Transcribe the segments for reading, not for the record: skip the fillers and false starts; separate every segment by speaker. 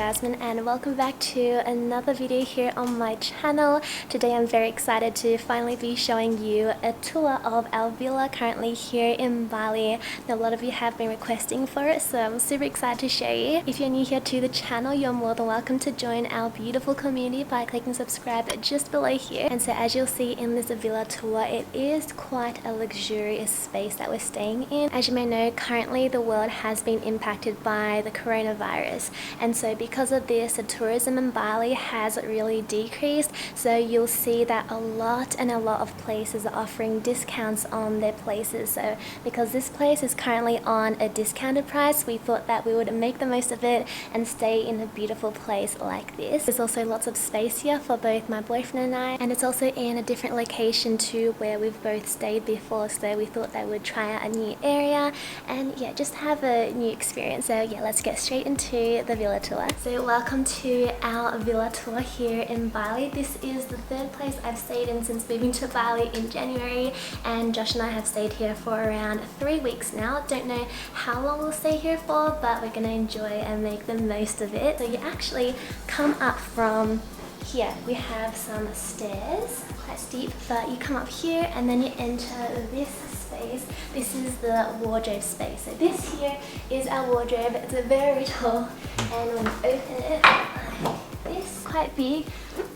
Speaker 1: Jasmine and welcome back to another video here on my channel. Today I'm very excited to finally be showing you a tour of our villa currently here in Bali. Now, a lot of you have been requesting for it, so I'm super excited to show you. If you're new here to the channel, you're more than welcome to join our beautiful community by clicking subscribe just below here. And so as you'll see in this villa tour, it is quite a luxurious space that we're staying in. As you may know, currently the world has been impacted by the coronavirus, and so because of this, the tourism in Bali has really decreased. So you'll see that a lot of places are offering discounts on their places. So because this place is currently on a discounted price, we thought that we would make the most of it and stay in a beautiful place like this. There's also lots of space here for both my boyfriend and I, and it's also in a different location to where we've both stayed before, so we thought that we'd try out a new area and yeah, just have a new experience. So yeah, let's get straight into the villa tour. So welcome to our villa tour here in Bali. This is the third place I've stayed in since moving to Bali in January, and Josh and I have stayed here for around 3 weeks now. Don't know how long we'll stay here for, but we're gonna enjoy and make the most of it. So you actually come up from here. We have some stairs, quite steep, but you come up here and then you enter this space. This is the wardrobe space. So this here is our wardrobe. It's very tall, and when you open it like this, quite big.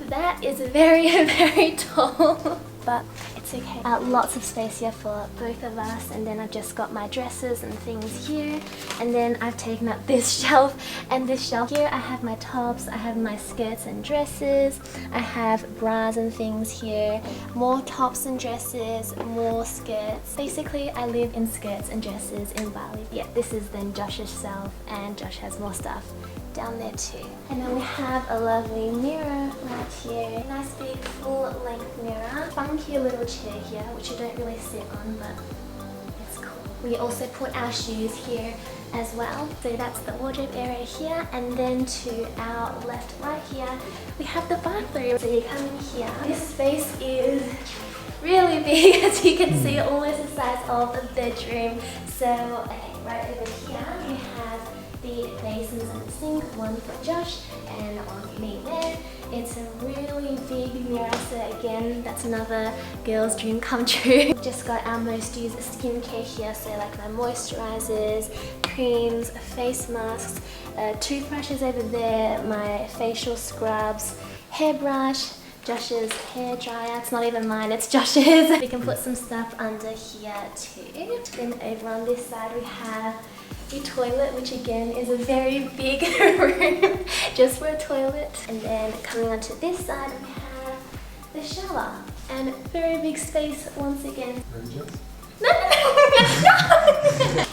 Speaker 1: That is very tall, but it's okay. Lots of space here for both of us, and then I've just got my dresses and things here, and then I've taken up this shelf and this shelf. Here I have my tops, I have my skirts and dresses, I have bras and things here, more tops and dresses, more skirts. Basically I live in skirts and dresses in Bali. Yeah, this is then Josh's shelf, and Josh has more stuff down there too. And then we have a lovely mirror right here. Nice big full length mirror. Funky little chair here, which you don't really sit on, but it's cool. We also put our shoes here as well. So that's the wardrobe area here, and then to our left right here we have the bathroom. So you come in here. This space is really big, as you can see, almost the size of a bedroom. So okay, right over here we have the basins and the sink, one for Josh and one for me there. It's a really big mirror, so again, that's another girl's dream come true. Just got our most used skincare here, so like my moisturizers, creams, face masks, toothbrushes over there, my facial scrubs, hairbrush, Josh's hair dryer. It's not even mine, it's Josh's. We can put some stuff under here too. Then over on this side we have the toilet, which again is a very big room just for a toilet. And then coming onto this side we have the shower, and very big space once again. No.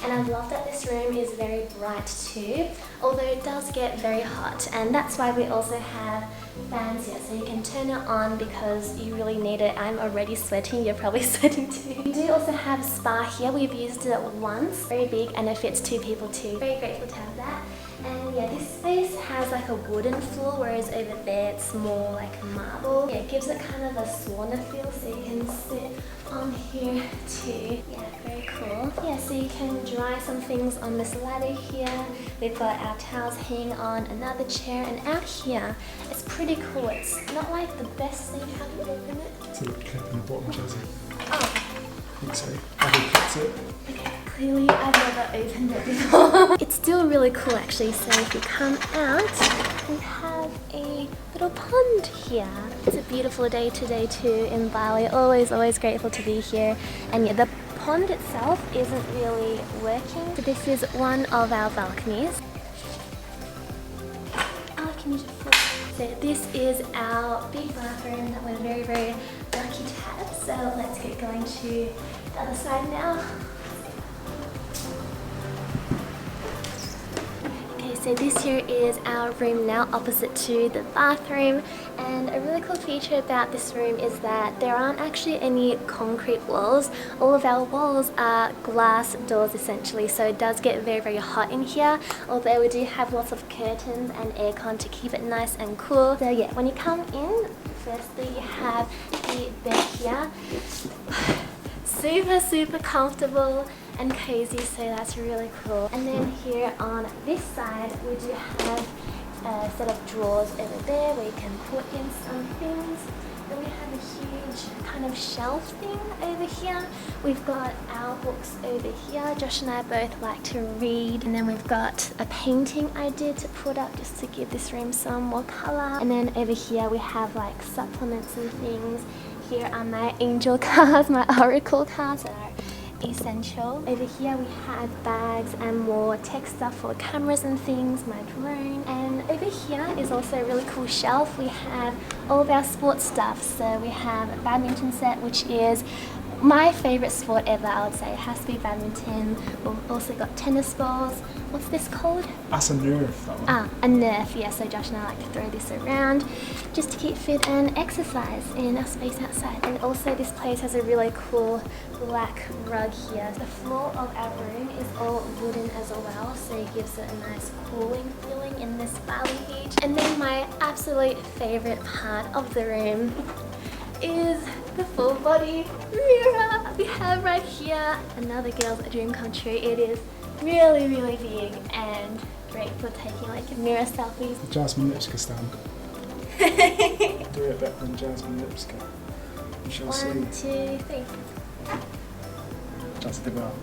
Speaker 1: And I love that this room is very bright too, although it does get very hot, and that's why we also have fans here, so you can turn it on because you really need it. I'm already sweating, you're probably sweating too. We do also have a spa here. We've used it once, very big, and it fits 2 people too. Very grateful to have that. And yeah, this space has like a wooden floor, whereas over there it's more like marble. Yeah, it gives it kind of a sauna feel, so you can sit on here too. Yeah, very cool. Yeah, so you can dry some things on this ladder here. We've got our towels hanging on another chair, and out here it's pretty cool. It's not like the best thing. How do you open it?
Speaker 2: It's a little clip in the bottom, Jasmine.
Speaker 1: Oh.
Speaker 2: I think so. Abby puts it.
Speaker 1: Okay, clearly I've never opened it before. It's still really cool actually. So if you come out, we have a little pond here. It's a beautiful day today too in Bali. Always grateful to be here. And yeah, the pond itself isn't really working. So this is one of our balconies. Oh, can you just flip? So this is our big bathroom that we're very lucky to have. So let's get going to the other side now. Okay, so this here is our room now, opposite to the bathroom. And a really cool feature about this room is that there aren't actually any concrete walls. All of our walls are glass doors essentially, so it does get very hot in here, although we do have lots of curtains and aircon to keep it nice and cool. So yeah, when you come in, firstly you have the bed here. Super comfortable and cozy, so that's really cool. And then here on this side we do have a set of drawers over there where you can put in some things. Then we have a huge kind of shelf thing over here. We've got our books over here. Josh and I both like to read. And then we've got a painting I did to put up just to give this room some more color. And then over here we have like supplements and things. Here are my angel cards, my oracle cards that are essential. Over here we have bags and more tech stuff for cameras and things, my drone. And over here is also a really cool shelf. We have all of our sports stuff. So we have a badminton set, which is my favorite sport ever, I would say. It has to be badminton. We've also got tennis balls. What's this called?
Speaker 2: That's a nerf, that one.
Speaker 1: Ah, a nerf, yeah. So Josh and I like to throw this around just to keep fit and exercise in our space outside. And also this place has a really cool black rug here. The floor of our room is all wooden as well, so it gives it a nice cooling feeling in this Bali heat. And then my absolute favorite part of the room is the full body mirror we have right here. Another girl's dream come true. It is really, really big and great for taking like mirror selfies.
Speaker 2: The Jasmine Lipska stand. Do it better than Jasmine Lipska. We shall see.
Speaker 1: 1, 2, 3.
Speaker 2: That's the well.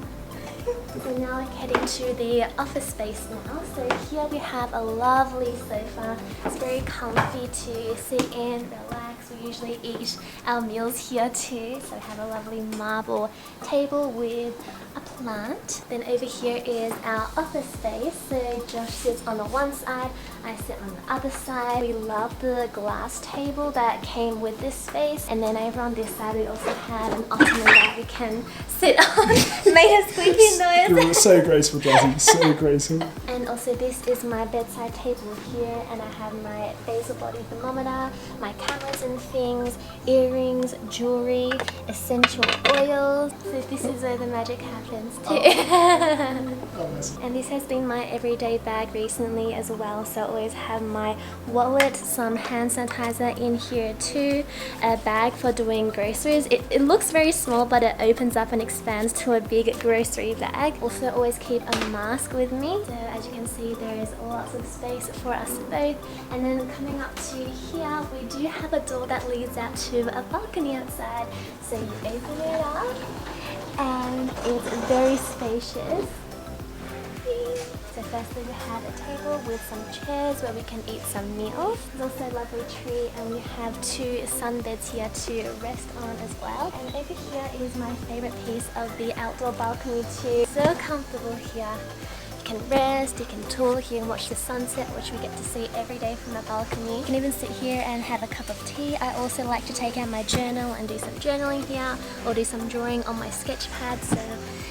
Speaker 1: So now we're heading to the office space now. So here we have a lovely sofa. It's very comfy to sit in, relax. We usually eat our meals here too. So we have a lovely marble table with a plant. Then over here is our office space. So Josh sits on the one side, I sit on the other side. We love the glass table that came with this space. And then over on this side we also have an ottoman that we can sit on. Made a squeaky noise.
Speaker 2: You're so graceful, Jasmine. So graceful.
Speaker 1: And also this is my bedside table here, and I have my basal body thermometer, my cameras and things, earrings, jewelry, essential oils. So this is where the magic happens too. And this has been my everyday bag recently as well, so I always have my wallet, some hand sanitizer in here too, a bag for doing groceries. It looks very small, but it opens up and expands to a big grocery bag. Also always keep a mask with me. So as you can see, there is lots of space for us both. And then coming up to here, we do have a door that leads out to a balcony outside. So you open it up and it's very spacious. So firstly we have a table with some chairs where we can eat some meals. There's also a lovely tree and we have 2 sunbeds here to rest on as well. And over here is my favorite piece of the outdoor balcony too. So comfortable here. You can rest, you can tool here and watch the sunset, which we get to see every day from the balcony. You can even sit here and have a cup of tea. I also like to take out my journal and do some journaling here or do some drawing on my sketch pad. So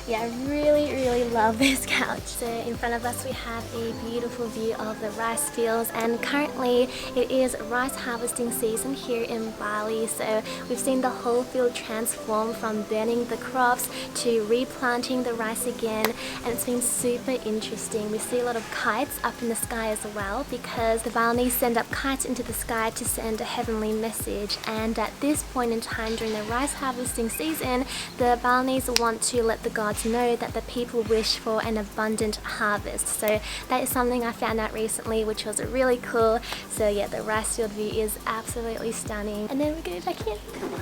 Speaker 1: yeah, I really, really love this couch. So in front of us we have a beautiful view of the rice fields, and currently it is rice harvesting season here in Bali. So we've seen the whole field transform from burning the crops to replanting the rice again, and it's been super interesting. We see a lot of kites up in the sky as well, because the Balinese send up kites into the sky to send a heavenly message. And at this point in time during the rice harvesting season, the Balinese want to let the gods know that the people wish for an abundant harvest. So that is something I found out recently, which was really cool. So yeah, the rice field view is absolutely stunning. And then we go back in. Come on.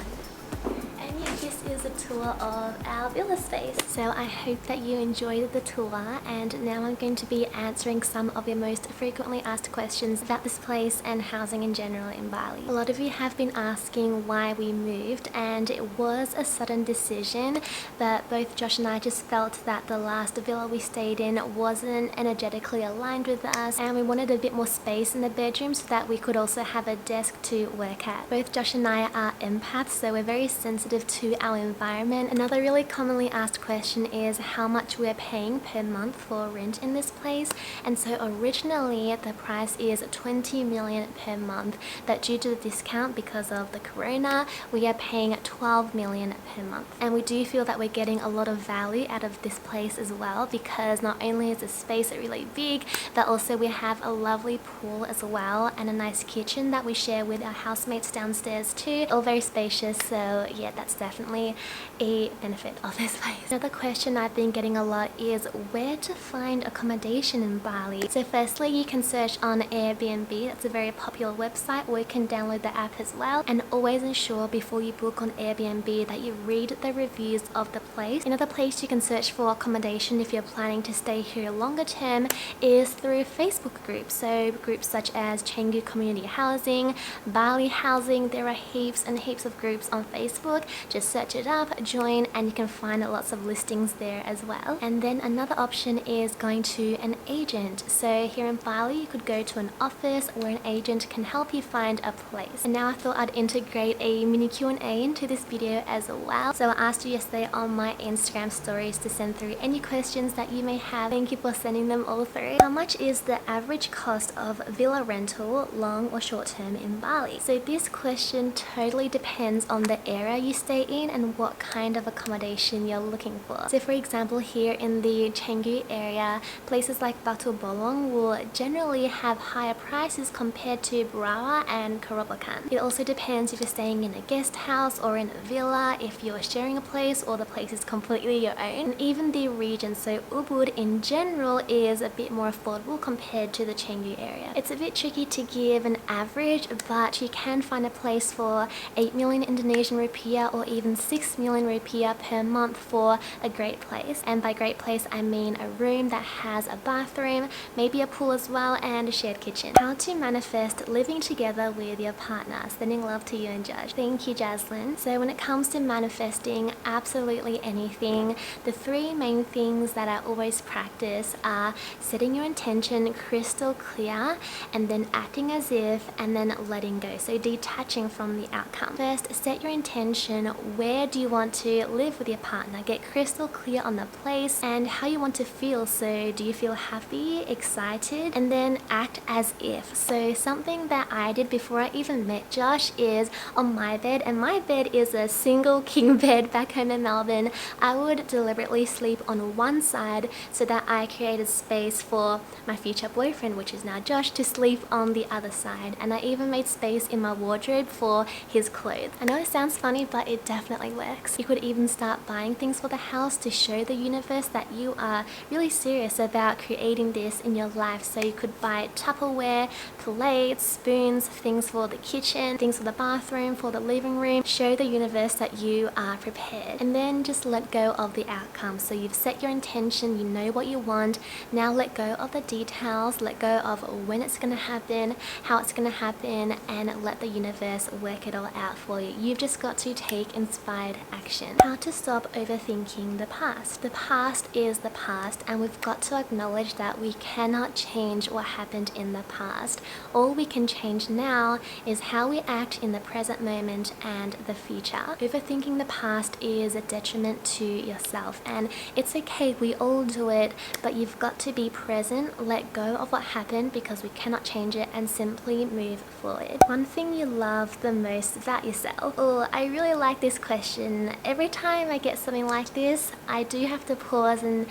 Speaker 1: And yeah, this is a tour of our villa space. So I hope that you enjoyed the tour, and now I'm going to be answering some of your most frequently asked questions about this place and housing in general in Bali. A lot of you have been asking why we moved, and it was a sudden decision, but both Josh and I just felt that the last villa we stayed in wasn't energetically aligned with us, and we wanted a bit more space in the bedroom so that we could also have a desk to work at. Both Josh and I are empaths, so we're very sensitive to our environment. Another really commonly asked question is how much we're paying per month for rent in this place, and so originally the price is 20 million per month, but due to the discount because of the corona we are paying 12 million per month. And we do feel that we're getting a lot of value out of this place as well, because not only is the space really big, but also we have a lovely pool as well and a nice kitchen that we share with our housemates downstairs too, all very spacious. So yeah, that's definitely a benefit of this place. Another question I've been getting a lot is where to find accommodation in Bali. So firstly, you can search on Airbnb. That's a very popular website, or you can download the app as well. And always ensure before you book on Airbnb that you read the reviews of the place. Another place you can search for accommodation if you're planning to stay here longer term is through Facebook groups. So groups such as Canggu Community Housing, Bali Housing. There are heaps and heaps of groups on Facebook. Just search it up, join, and you can find lots of listings there as well. And then another option is going to an agent. So here in Bali, you could go to an office where an agent can help you find a place. And now I thought I'd integrate a mini Q&A into this video as well. So I asked you yesterday on my Instagram stories to send through any questions that you may have. Thank you for sending them all through. How much is the average cost of villa rental, long or short term in Bali? So this question totally depends on the area you stay in and what kind of accommodation you're looking for. So for example, here in the Canggu area, places like Batu Bolong will generally have higher prices compared to Brawa and Kerobokan. It also depends if you're staying in a guest house or in a villa, if you're sharing a place or the place is completely your own. And even the region, so Ubud in general is a bit more affordable compared to the Canggu area. It's a bit tricky to give an average, but you can find a place for 8 million Indonesian rupiah or even 6 million rupiah per month for a great place. And by great place, I mean a room that has a bathroom, maybe a pool as well, and a shared kitchen. How to manifest living together with your partner. Sending love to you and Josh. Thank you, Jasmine. So when it comes to manifesting absolutely anything, the three main things that I always practice are setting your intention crystal clear, and then acting as if, and then letting go. So detaching from the outcome. First, set your intention. Where do you want to live with your partner? Get crystal clear on the place and how you want to feel. So do you feel happy, excited? And then act as if. So something that I did before I even met Josh is on my bed, and my bed is a single king bed back home in Melbourne. I would deliberately sleep on one side so that I created space for my future boyfriend, which is now Josh, to sleep on the other side. And I even made space in my wardrobe for his clothes. I know it sounds funny, but it definitely works. You could even start buying things for the house to show the universe that you are really serious about creating this in your life. So you could buy Tupperware, plates, spoons, things for the kitchen, things for the bathroom, for the living room. Show the universe that you are prepared. And then just let go of the outcome. So you've set your intention, you know what you want. Now let go of the details, let go of when it's going to happen, how it's going to happen, and let the universe work it all out for you. You've just got to take inspired action. How to stop overthinking the past. The past is the past, and we've got to acknowledge that we cannot change what happened in the past. All we can change now is how we act in the present moment and the future. Overthinking the past is a detriment to yourself, and it's okay, we all do it, but you've got to be present, let go of what happened because we cannot change it, and simply move forward. One thing you love the most about yourself. Oh, I really like this question. Every time I get something like this, I do have to pause and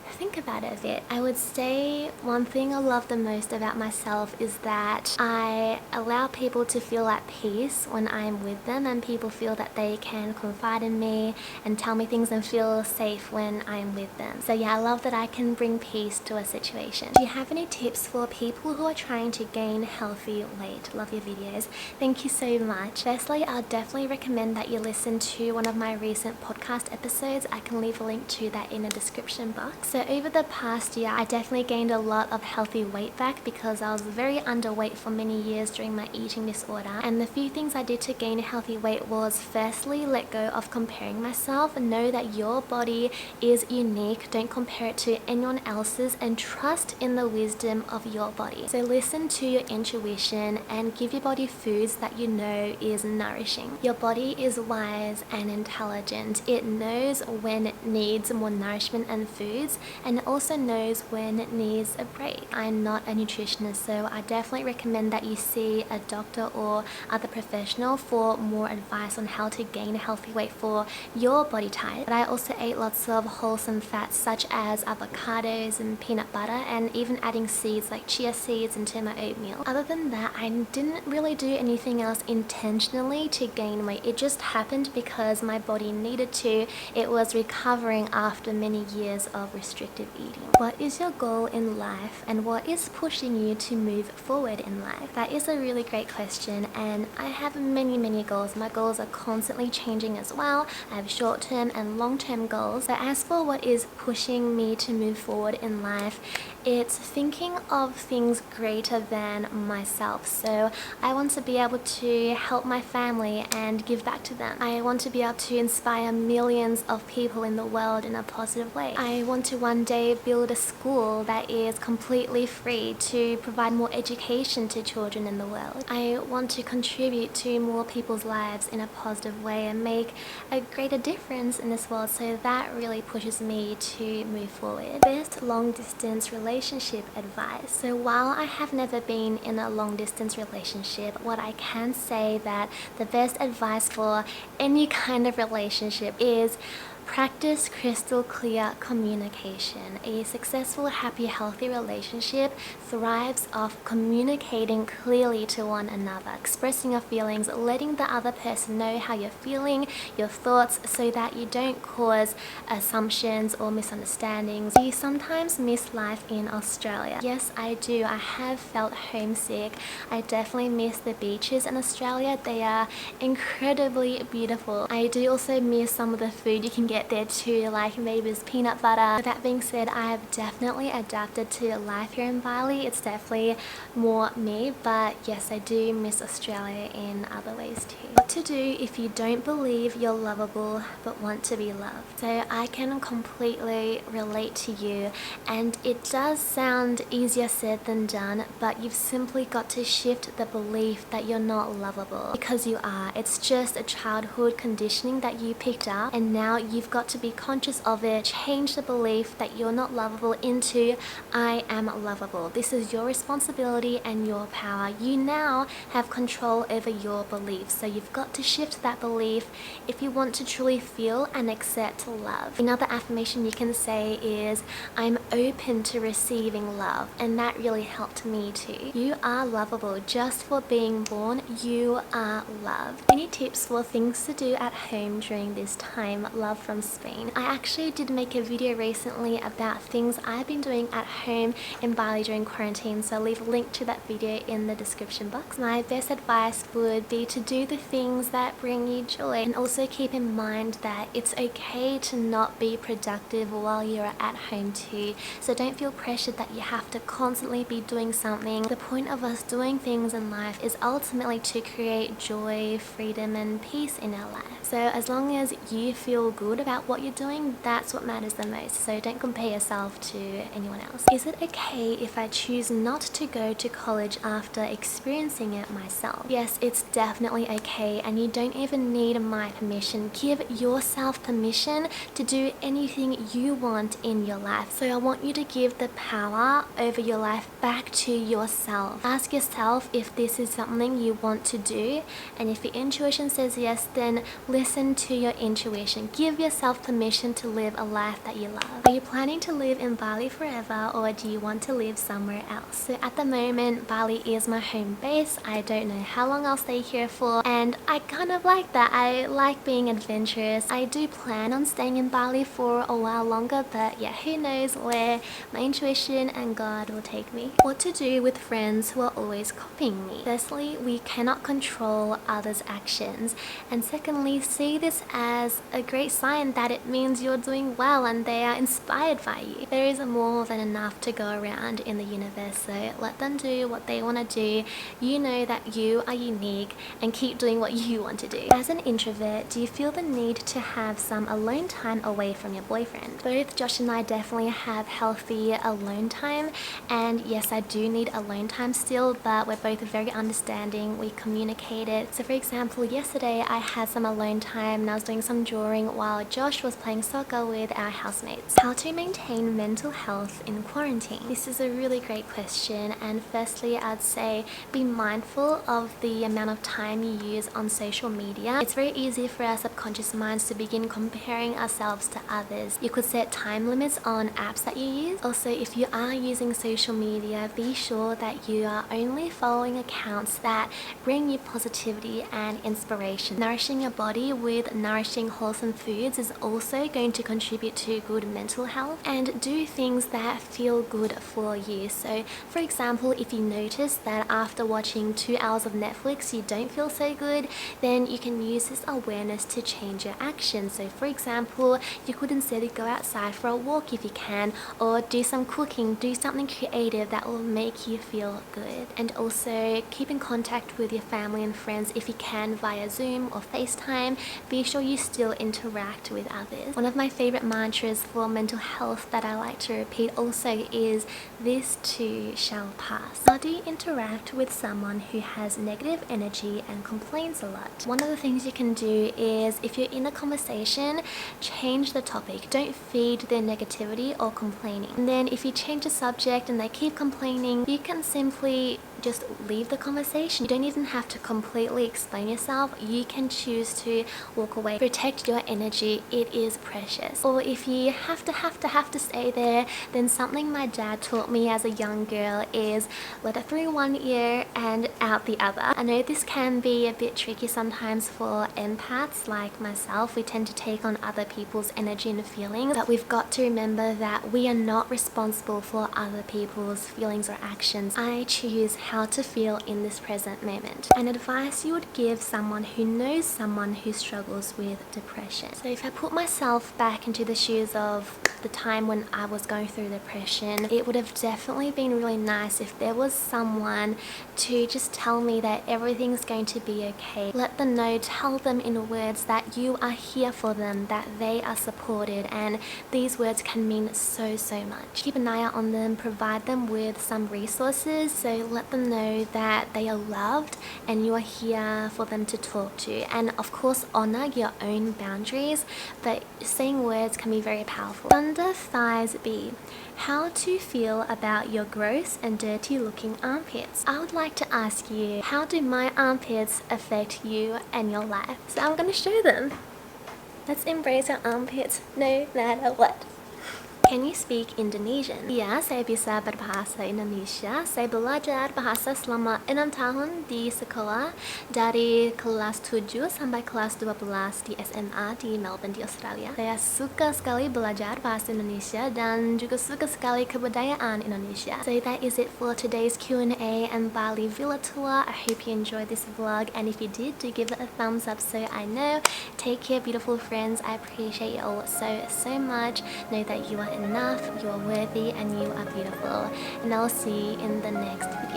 Speaker 1: think about it a bit. I would say one thing I love the most about myself is that I allow people to feel at peace when I'm with them, and people feel that they can confide in me and tell me things and feel safe when I'm with them. So yeah, I love that I can bring peace to a situation. Do you have any tips for people who are trying to gain healthy weight? Love your videos. Thank you so much. Firstly, I'll definitely recommend that you listen to one of my recent podcast episodes. I can leave a link to that in the description box. So over the past year, I definitely gained a lot of healthy weight back because I was very underweight for many years during my eating disorder. And the few things I did to gain healthy weight was firstly, let go of comparing myself. Know that your body is unique. Don't compare it to anyone else's, and trust in the wisdom of your body. So listen to your intuition and give your body foods that you know is nourishing. Your body is wise and intelligent. It knows when it needs more nourishment and foods, and it also knows when it needs a break. I'm not a nutritionist, so I definitely recommend that you see a doctor or other professional for more advice on how to gain a healthy weight for your body type. But I also ate lots of wholesome fats such as avocados and peanut butter, and even adding seeds like chia seeds into my oatmeal. Other than that, I didn't really do anything else intentionally to gain weight. It just happened because my body needed to. It was recovering after many years of restrictive eating. What is your goal in life, and what is pushing you to move forward in life? That is a really great question, and I have many goals. My goals are constantly changing as well. I have short-term and long-term goals. But as for what is pushing me to move forward in life, it's thinking of things greater than myself. So I want to be able to help my family and give back to them. I want to be able to inspire millions of people in the world in a positive way. I want to one day build a school that is completely free to provide more education to children in the world. I want to contribute to more people's lives in a positive way and make a greater difference in this world, so that really pushes me to move forward. Best long distance relationship advice. So while I have never been in a long distance relationship, what I can say that the best advice for any kind of relationship is practice crystal clear communication. A successful, happy, healthy relationship thrives off communicating clearly to one another, expressing your feelings, letting the other person know how you're feeling, your thoughts, so that you don't cause assumptions or misunderstandings. Do you sometimes miss life in Australia? Yes, I do. I have felt homesick. I definitely miss the beaches in Australia. They are incredibly beautiful. I do also miss some of the food you can get there too, like maybe peanut butter. That being said, I have definitely adapted to life here in Bali. It's definitely more me, but yes, I do miss Australia in other ways too. What to do if you don't believe you're lovable but want to be loved? So I can completely relate to you, and it does sound easier said than done, but you've simply got to shift the belief that you're not lovable, because you are. It's just a childhood conditioning that you picked up, and now you've got to be conscious of it. Change the belief that you're not lovable into I am lovable. This is your responsibility and your power. You now have control over your beliefs, so you've got to shift that belief if you want to truly feel and accept love. Another affirmation you can say is I'm open to receiving love, and that really helped me too. You are lovable. Just for being born, you are loved. Any tips for things to do at home during this time? Love from Spain. I actually did make a video recently about things I've been doing at home in Bali during quarantine, so I'll leave a link to that video in the description box. My best advice would be to do the things that bring you joy, and also keep in mind that it's okay to not be productive while you're at home too. So don't feel pressured that you have to constantly be doing something. The point of us doing things in life is ultimately to create joy, freedom and peace in our life. So as long as you feel good about what you're doing, that's what matters the most. So don't compare yourself to anyone else. Is it okay if I choose not to go to college after experiencing it myself? Yes, it's definitely okay, and you don't even need my permission. Give yourself permission to do anything you want in your life. So I want you to give the power over your life back to yourself. Ask yourself if this is something you want to do, and if your intuition says yes, then listen to your intuition. Give yourself permission to live a life that you love. Are you planning to live in Bali forever, or do you want to live somewhere else? So at the moment, Bali is my home base. I don't know how long I'll stay here for, and I kind of like that. I like being adventurous. I do plan on staying in Bali for a while longer, but yeah, who knows where my intuition and God will take me. What to do with friends who are always copying me? Firstly, we cannot control others' actions, and secondly, see this as a great sign that it means you're doing well and they are inspired by you. There is more than enough to go around in the universe, so let them do what they want to do. You know that you are unique, and keep doing what you want to do. As an introvert, do you feel the need to have some alone time away from your boyfriend? Both Josh and I definitely have healthy alone time, and yes, I do need alone time still, but we're both very understanding. We communicate it. So for example, yesterday I had some alone time and I was doing some drawing while Josh was playing soccer with our housemates. How to maintain mental health in quarantine? This is a really great question, and firstly I'd say be mindful of the amount of time you use on social media. It's very easy for our subconscious minds to begin comparing ourselves to others. You could set time limits on apps that you use. Also, if you are using social media, be sure that you are only following accounts that bring you positivity and inspiration. Nourishing your body with nourishing wholesome foods is also going to contribute to good mental health, and do things that feel good for you. So for example, if you notice that after watching 2 hours of Netflix you don't feel so good, then you can use this awareness to change your actions. So for example, you could instead go outside for a walk if you can, or do some cooking, do something creative that will make you feel good. And also keep in contact with your family and friends if you can via Zoom or FaceTime. Be sure you still interact with others. One of my favorite mantras for mental health that I like to repeat also is, this too shall pass. How do you interact with someone who has negative energy and complains a lot? One of the things you can do is, if you're in a conversation, change the topic. Don't feed their negativity or complaining. And then if you change the subject and they keep complaining, you can simply just leave the conversation. You don't even have to completely explain yourself. You can choose to walk away. Protect your energy. It is precious. Or if you have to stay there, then something my dad taught me as a young girl is, let it through one ear and out the other. I know this can be a bit tricky sometimes for empaths like myself. We tend to take on other people's energy and feelings, but we've got to remember that we are not responsible for other people's feelings or actions. I choose how to feel in this present moment. An advice you would give someone who knows someone who struggles with depression. So if I put myself back into the shoes of the time when I was going through depression, it would have definitely been really nice if there was someone to just tell me that everything's going to be okay. Let them know, tell them in words that you are here for them, that they are supported, and these words can mean so much. Keep an eye out on them, provide them with some resources, so let them know that they are loved and you are here for them to talk to. And of course, honor your own boundaries, but saying words can be very powerful. Under thighs B, how to feel about your gross and dirty looking armpits. I would like to ask you, how do my armpits affect you and your life? So I'm going to show them. Let's embrace our armpits no matter what. Can you speak Indonesian? Ya, saya bisa berbahasa Indonesia. Saya belajar bahasa selama 6 tahun di sekolah, dari kelas 7 sampai kelas 12 di SMA di Melbourne di Australia. Saya suka sekali belajar bahasa Indonesia dan juga suka sekali kebudayaan Indonesia. So that is it for today's Q&A and Bali Villa Tour. I hope you enjoyed this vlog, and if you did, do give it a thumbs up so I know. Take care, beautiful friends. I appreciate you all so much. Know that you are enough, you are worthy, and you are beautiful. And I'll see you in the next video.